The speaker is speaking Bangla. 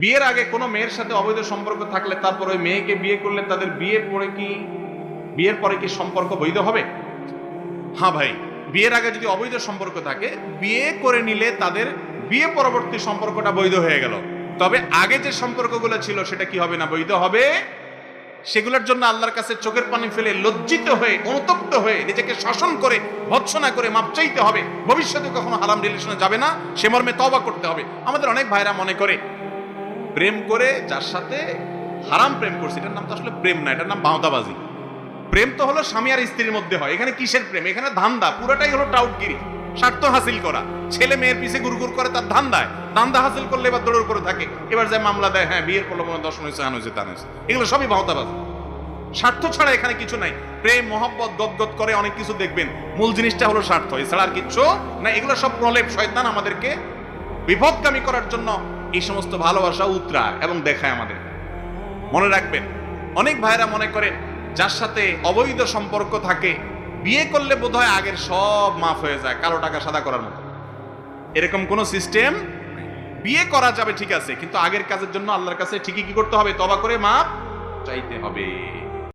বিয়ের আগে কোনো মেয়ের সাথে অবৈধ সম্পর্ক থাকলে তারপর ওই মেয়েকে বিয়ে করলে তাদের বিয়ের পরে কি সম্পর্ক বৈধ হবে? হ্যাঁ ভাই, বিয়ের আগে যদি অবৈধ সম্পর্ক থাকে, বিয়ে করে নিলে তাদের বিয়ে পরবর্তী সম্পর্কটা বৈধ হয়ে গেল। তবে আগে যে সম্পর্কগুলো ছিল সেটা কি হবে না, বৈধ হবে। সেগুলোর জন্য আল্লাহর কাছে চোখের পানি ফেলে লজ্জিত হয়ে অনুতপ্ত হয়ে নিজেকে শাসন করে ভৎসনা করে মাপ চাইতে হবে। ভবিষ্যতে কখনো হারাম রিলেশনে যাবে না, সে মর্মে তওবা করতে হবে। আমাদের অনেক ভাইরা মনে করে প্রেম করে যার সাথে হারাম প্রেম করছে এটার নাম তো আসলে প্রেম না, এটার নাম বাউতাবাজি। প্রেম তো হলো স্বামী আর স্ত্রীর মধ্যে হয়, এখানে কিসের প্রেম? এখানে ধান্দা, পুরোটাই হলো টাউটগিরি, স্বার্থ হাসিল করা। ছেলে মেয়ের পিছে গুড়গুড় করে তার ধান্দা হাসিল করলে এবার দৌড়ের উপরে থাকে, এবার যায় মামলা দেয়, হ্যাঁ বিয়ের প্রলোভনে দর্শন হয়েছে, আন হয়েছে, তান হয়েছে। এগুলো সবই বাউতাবাজি। স্বার্থ ছাড়া এখানে কিছু নাই। প্রেম মহব্বত গদগদ করে অনেক কিছু দেখবেন, মূল জিনিসটা হলো স্বার্থ, এছাড়া আর কিচ্ছু না। এগুলো সব প্রলেপ, শয়তান আমাদেরকে বিপদগামী করার জন্য এই সমস্ত ভালোবাসা উতরায় এবং দেখায় আমাদের। মনে রাখবেন, অনেক ভাইরা মনে করে যার সাথে অবৈধ সম্পর্ক থাকে বিয়ে করলে বোধহয় আগের সব মাফ হয়ে যায়, কালো টাকা সাদা করার মতো। এরকম কোন সিস্টেম। বিয়ে করা যাবে ঠিক আছে, কিন্তু আগের কাজের জন্য আল্লাহর কাছে ঠিকই কি করতে হবে? তওবা করে মাফ চাইতে হবে।